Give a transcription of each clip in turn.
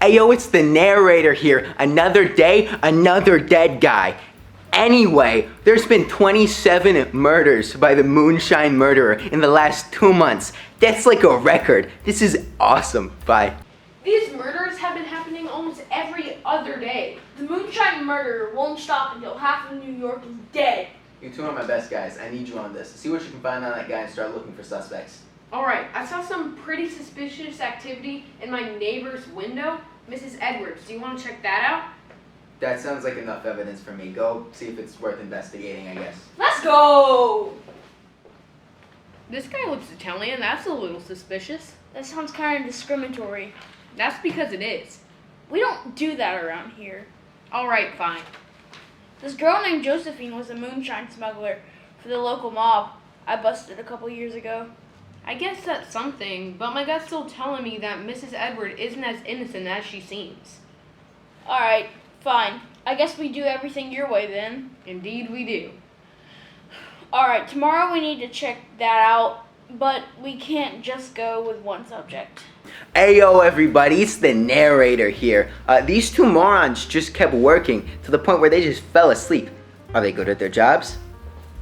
Ayo, it's the narrator here. Another day, another dead guy. Anyway, there's been 27 murders by the Moonshine Murderer in the last 2 months. That's like a record. This is awesome. Bye. These murders have been happening almost every other day. The Moonshine Murderer won't stop until half of New York is dead. You two are my best guys. I need you on this. See what you can find on that guy and start looking for suspects. Alright, I saw some pretty suspicious activity in my neighbor's window. Mrs. Edwards, do you want to check that out? That sounds like enough evidence for me. Go see if it's worth investigating, I guess. Let's go! This guy looks Italian. That's a little suspicious. That sounds kind of discriminatory. That's because it is. We don't do that around here. Alright, fine. This girl named Josephine was a moonshine smuggler for the local mob I busted a couple years ago. I guess that's something, but my gut's still telling me that Mrs. Edward isn't as innocent as she seems. Alright, fine. I guess we do everything your way then. Indeed we do. Alright, tomorrow we need to check that out, but we can't just go with one subject. Ayo, everybody, it's the narrator here. These two morons just kept working to the point where they just fell asleep. Are they good at their jobs?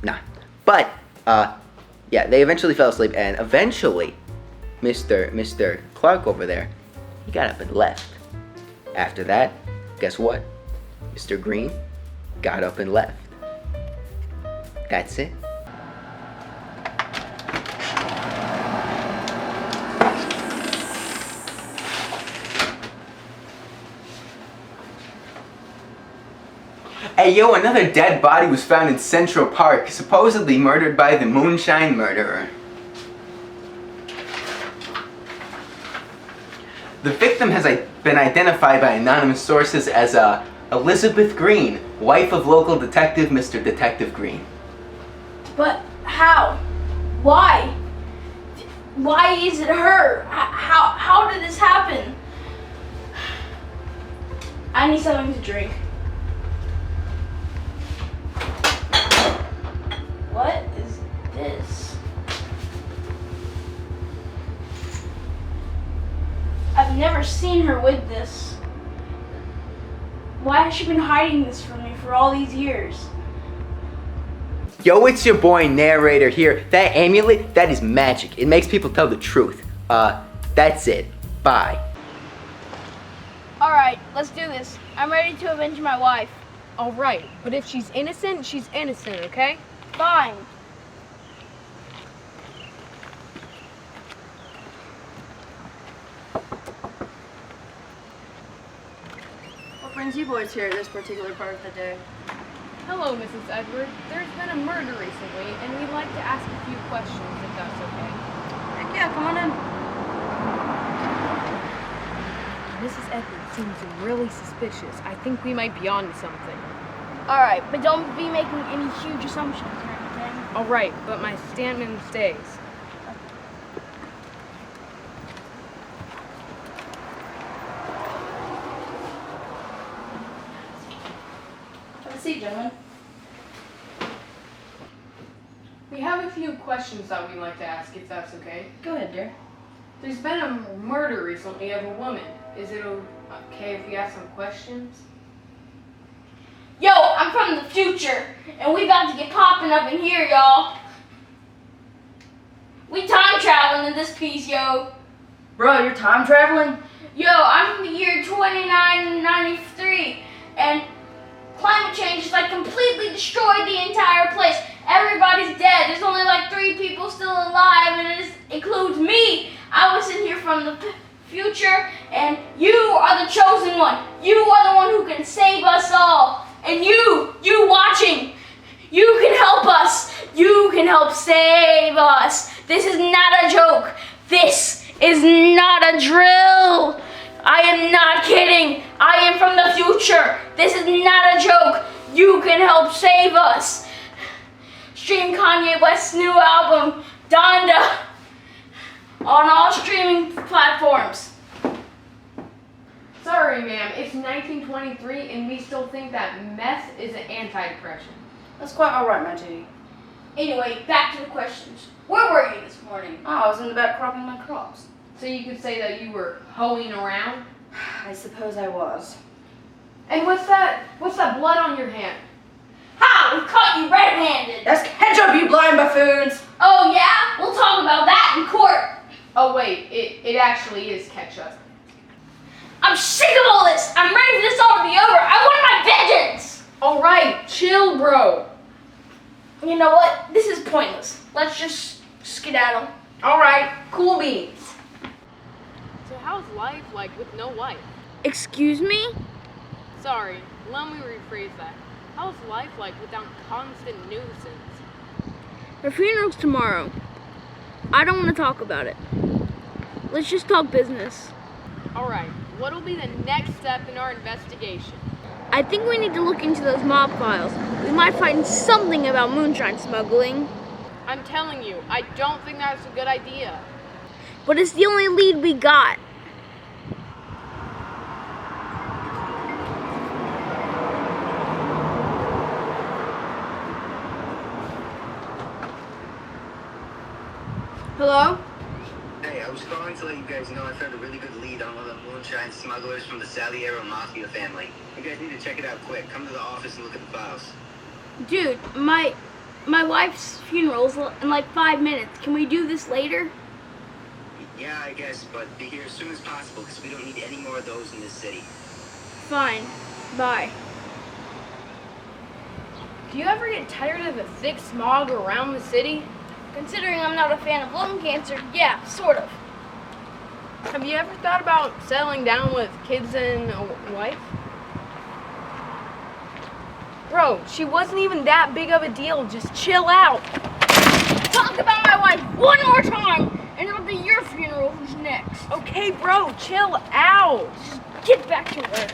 Nah. But, yeah, they eventually fell asleep, and eventually, Mr. Clark over there, he got up and left. After that, guess what? Mr. Green got up and left. That's it. Hey yo, another dead body was found in Central Park, supposedly murdered by the Moonshine Murderer. The victim has been identified by anonymous sources as Elizabeth Green, wife of local detective Mr. Detective Green. But how? Why? Why is it her? How did this happen? I need something to drink. What is this? I've never seen her with this. Why has she been hiding this from me for all these years? Yo, it's your boy Narrator here. That amulet, that is magic. It makes people tell the truth. That's it. Bye. Alright, let's do this. I'm ready to avenge my wife. Alright, but if she's innocent, okay? Fine. What brings you boys here at this particular part of the day? Hello, Mrs. Edward. There's been a murder recently, and we'd like to ask a few questions, if that's okay. Heck yeah, come on in. Mrs. Edward seems really suspicious. I think we might be onto something. Alright, but don't be making any huge assumptions or anything. Alright, but my statement stays. Have a seat, gentlemen. We have a few questions that we'd like to ask, if that's okay. Go ahead, dear. There's been a murder recently of a woman. Is it okay if we ask some questions? Yo, I'm from the future, and we about to get popping up in here, y'all. We time traveling in this piece, yo. Bro, you're time traveling? Yo, I'm from the year 2993, and climate change has like completely destroyed the entire place. Everybody's dead. There's only like 3 people still alive, and it includes me. I was in here from the future, and you are the chosen one. You are the one who can save us all. And you watching, you can help us. You can help save us. This is not a joke. This is not a drill. I am not kidding. I am from the future. This is not a joke. You can help save us. Stream Kanye West's new album, Donda, on all streaming platforms. Sorry, ma'am. It's 1923, and we still think that meth is an anti-depressant. That's quite alright, my Teddy. Anyway, back to the questions. Where were you this morning? Oh, I was in the back cropping my crops. So you could say that you were hoeing around? I suppose I was. And what's that blood on your hand? Ha! We've caught you red-handed! That's ketchup, you blind buffoons! Oh yeah? We'll talk about that in court! Oh wait, it actually is ketchup. I'm sick of all this! I'm ready for this all to be over! I want my vengeance! Alright, chill, bro. You know what? This is pointless. Let's just skedaddle. Alright, cool beans. So how's life like with no wife? Excuse me? Sorry, let me rephrase that. How's life like without constant nuisance? Her funeral's tomorrow. I don't want to talk about it. Let's just talk business. Alright, what'll be the next step in our investigation? I think we need to look into those mob files. We might find something about moonshine smuggling. I'm telling you, I don't think that's a good idea. But it's the only lead we got. Hello? Hey, I was calling to let you guys know I found a really good lead on one of the moonshine smugglers from the Saliero Mafia family. You guys need to check it out quick. Come to the office and look at the files. Dude, my wife's funeral's in like 5 minutes. Can we do this later? Yeah, I guess, but be here as soon as possible because we don't need any more of those in this city. Fine. Bye. Do you ever get tired of the thick smog around the city? Considering I'm not a fan of lung cancer, yeah, sort of. Have you ever thought about settling down with kids and a wife? Bro, she wasn't even that big of a deal. Just chill out. Talk about my wife one more time, and it'll be your funeral who's next. Okay, bro, chill out. Just get back to work.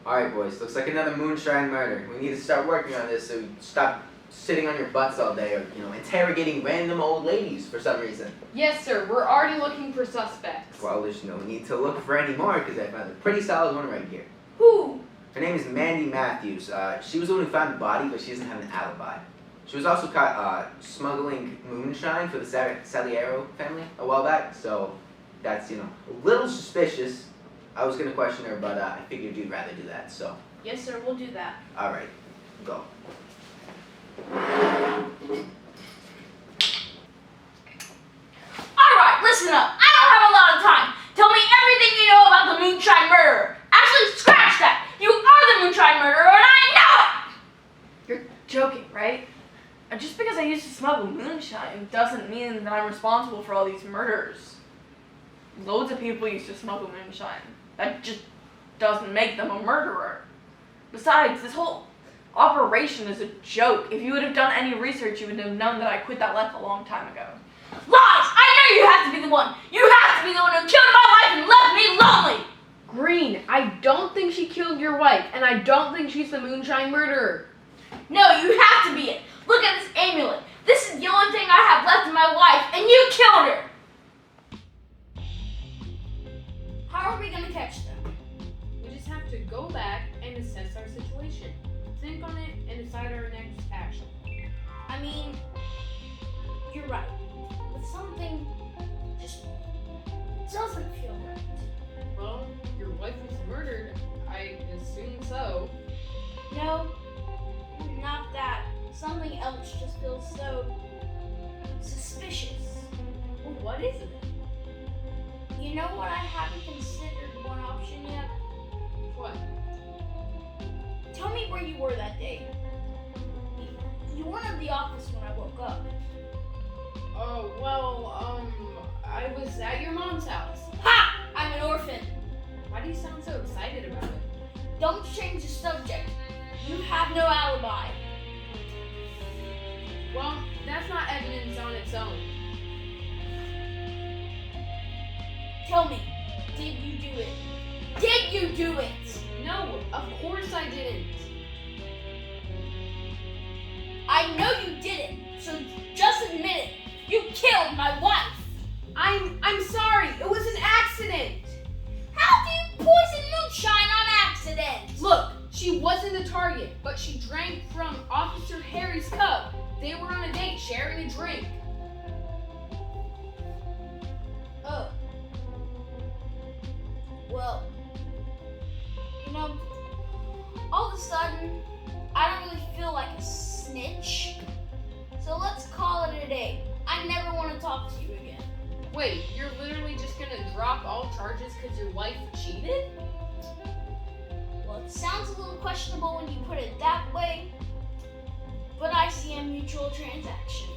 Alright, boys, looks like another moonshine murder. We need to start working on this so we stop sitting on your butts all day or, interrogating random old ladies for some reason. Yes, sir. We're already looking for suspects. Well, there's no need to look for any more because I found a pretty solid one right here. Who? Her name is Mandy Mathews. She was the one who found the body, but she doesn't have an alibi. She was also caught smuggling moonshine for the Saliero family a while back, so that's, a little suspicious. I was going to question her, but I figured you'd rather do that, so. Yes, sir, we'll do that. All right, go. Alright, listen up. I don't have a lot of time. Tell me everything you know about the moonshine murderer. Actually, scratch that. You are the moonshine murderer, and I know it! You're joking, right? And just because I used to smuggle moonshine doesn't mean that I'm responsible for all these murders. Loads of people used to smuggle moonshine. That just doesn't make them a murderer. Besides, this whole operation is a joke. If you would have done any research, you would have known that I quit that life a long time ago. Lies! I know you have to be the one. You have to be the one who killed my wife and left me lonely. Green, I don't think she killed your wife, and I don't think she's the moonshine murderer. No, you have to be it. Look at this amulet. This is the only thing I have left of my wife, and you killed her. How are we gonna catch them? We just have to go back and assess our situation. Think on it and decide our next action. I mean, you're right. But something just doesn't feel right. Well, your wife was murdered. I assume so. No, not that. Something else just feels so suspicious. Well, what is it? You know what I haven't considered one option yet? What? Tell me where you were that day. You weren't at the office when I woke up. Oh, well, I was at your mom's house. Ha! I'm an orphan. Why do you sound so excited about it? Don't change the subject. You have no alibi. Well, that's not evidence on its own. Tell me, did you do it? Did you do it? No, of course I didn't. I know you didn't, so just admit it. You killed my wife. I'm sorry. It was an accident. How do you poison moonshine on accident? Look, she wasn't the target, but she drank from Officer Harry's cup. They were on a date, sharing a drink. talk to you again. Wait, you're literally just gonna drop all charges because your wife cheated? Well, it sounds a little questionable when you put it that way, but I see a mutual transaction.